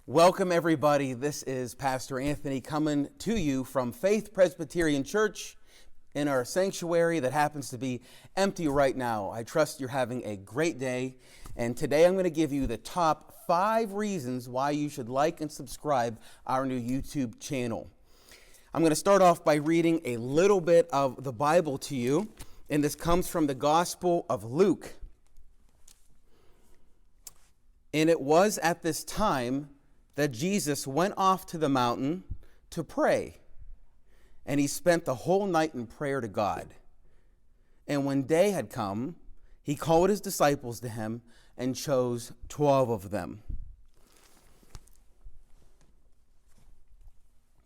Welcome, everybody. This is Pastor Anthony coming to you from Faith Presbyterian Church in our sanctuary that happens to be empty right now. I trust you're having a great day. And today I'm going to give you the top 5 reasons why you should like and subscribe our new YouTube channel. I'm going to start off by reading a little bit of the Bible to you. And this comes from the Gospel of Luke. And it was at this time that Jesus went off to the mountain to pray. And he spent the whole night in prayer to God. And when day had come, he called his disciples to him and chose 12 of them.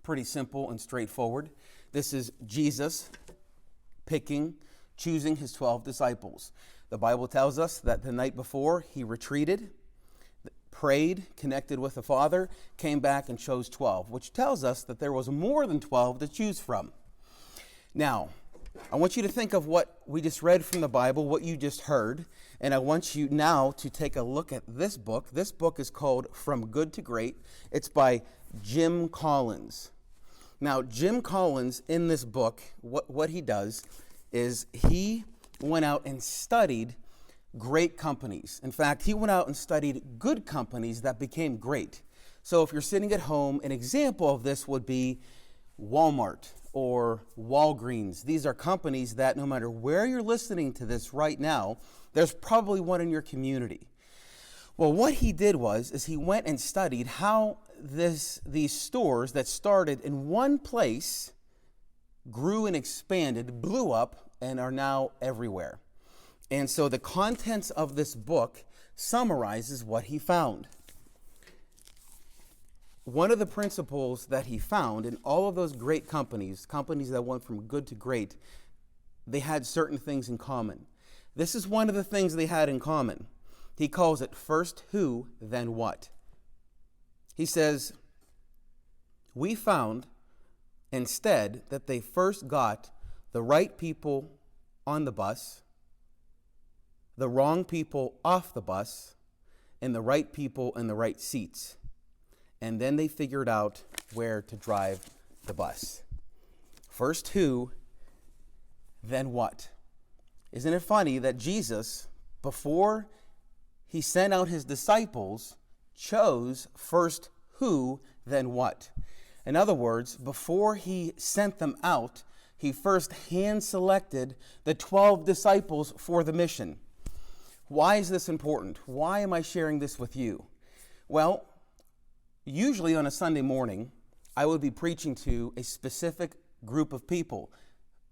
Pretty simple and straightforward. This is Jesus choosing his 12 disciples. The Bible tells us that the night before he retreated, prayed, connected with the Father, came back and chose 12, which tells us that there was more than 12 to choose from. Now, I want you to think of what we just read from the Bible, what you just heard, and I want you now to take a look at this book. This book is called From Good to Great. It's by Jim Collins. Now, Jim Collins, in this book, what he does is he went out and studied great companies. In fact, he went out and studied good companies that became great. So if you're sitting at home, an example of this would be Walmart or Walgreens. These are companies that no matter where you're listening to this right now, there's probably one in your community. Well, what he did is he went and studied how these stores that started in one place grew and expanded, blew up, and are now everywhere. And so the contents of this book summarizes what he found. One of the principles that he found in all of those great companies that went from good to great, they had certain things in common. This is one of the things they had in common. He calls it first who, then what. He says, we found instead that they first got the right people on the bus, the wrong people off the bus, and the right people in the right seats. And then they figured out where to drive the bus. First who, then what? Isn't it funny that Jesus, before he sent out his disciples, chose first who, then what? In other words, before he sent them out, he first hand-selected the 12 disciples for the mission. Why is this important? Why am I sharing this with you? Well, usually on a Sunday morning, I would be preaching to a specific group of people,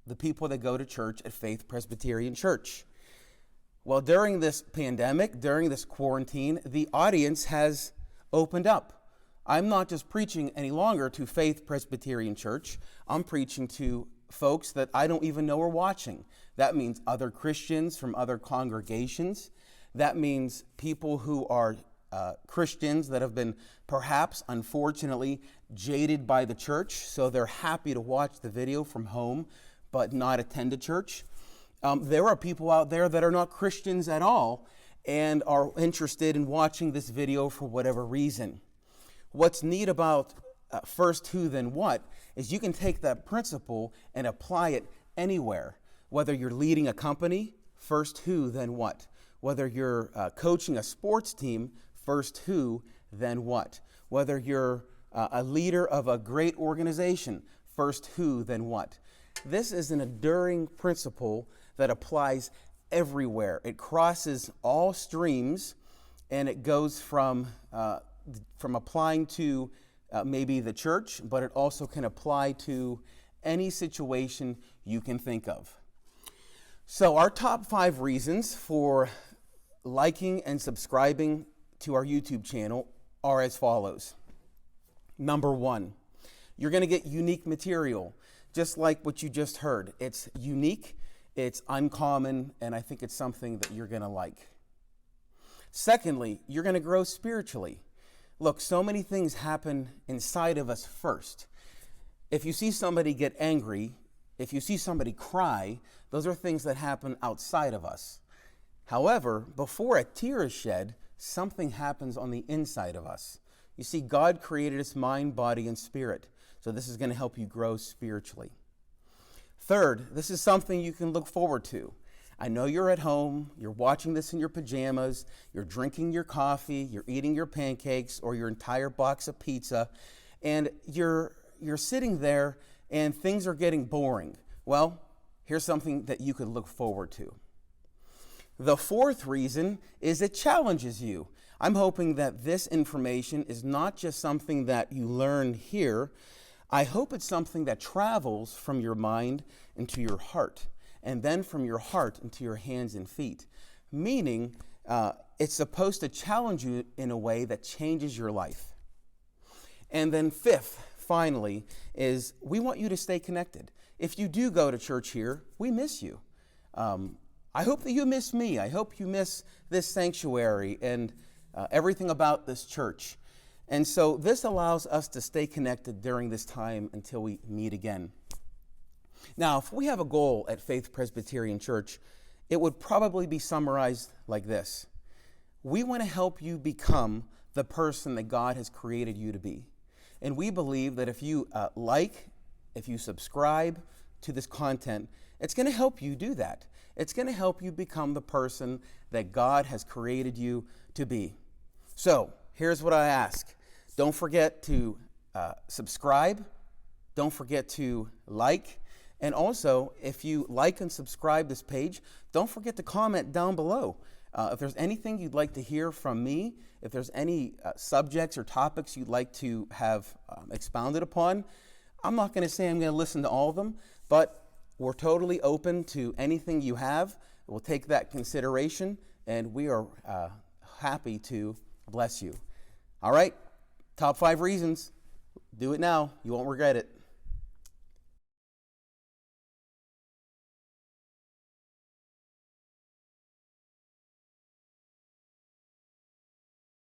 the people that go to church at Faith Presbyterian Church. Well, during this pandemic, during this quarantine, the audience has opened up. I'm not just preaching any longer to Faith Presbyterian Church. I'm preaching to folks that I don't even know are watching. That means other Christians from other congregations. That means people who are Christians that have been perhaps, unfortunately, jaded by the church, so they're happy to watch the video from home but not attend a church. There are people out there that are not Christians at all and are interested in watching this video for whatever reason. What's neat about first who, then what, is you can take that principle and apply it anywhere. Whether you're leading a company, first who, then what. Whether you're coaching a sports team, first who, then what. Whether you're a leader of a great organization, first who, then what. This is an enduring principle that applies everywhere. It crosses all streams, and it goes from applying to maybe the church, but it also can apply to any situation you can think of. So our top 5 reasons for liking and subscribing to our YouTube channel are as follows. Number 1, you're going to get unique material, just like what you just heard. It's unique, it's uncommon, and I think it's something that you're going to like. Secondly, you're going to grow spiritually. Look, so many things happen inside of us first. If you see somebody get angry, if you see somebody cry, those are things that happen outside of us. However, before a tear is shed, something happens on the inside of us. You see, God created us mind, body, and spirit. So this is going to help you grow spiritually. Third, this is something you can look forward to. I know you're at home, you're watching this in your pajamas, you're drinking your coffee, you're eating your pancakes or your entire box of pizza, and you're sitting there and things are getting boring. Well, here's something that you could look forward to. The fourth reason is it challenges you. I'm hoping that this information is not just something that you learn here. I hope it's something that travels from your mind into your heart, and then from your heart into your hands and feet. Meaning, it's supposed to challenge you in a way that changes your life. And then fifth, finally, is we want you to stay connected. If you do go to church here, we miss you. I hope that you miss me. I hope you miss this sanctuary and everything about this church. And so this allows us to stay connected during this time until we meet again. Now, if we have a goal at Faith Presbyterian Church, it would probably be summarized like this. We want to help you become the person that God has created you to be. And we believe that if you if you subscribe to this content, it's going to help you do that. It's going to help you become the person that God has created you to be. So, here's what I ask. Don't forget to subscribe. Don't forget to like. And also, if you like and subscribe this page, don't forget to comment down below. If there's anything you'd like to hear from me, if there's any subjects or topics you'd like to have expounded upon, I'm not going to say I'm going to listen to all of them, but we're totally open to anything you have. We'll take that consideration, and we are happy to bless you. All right, top 5 reasons. Do it now. You won't regret it.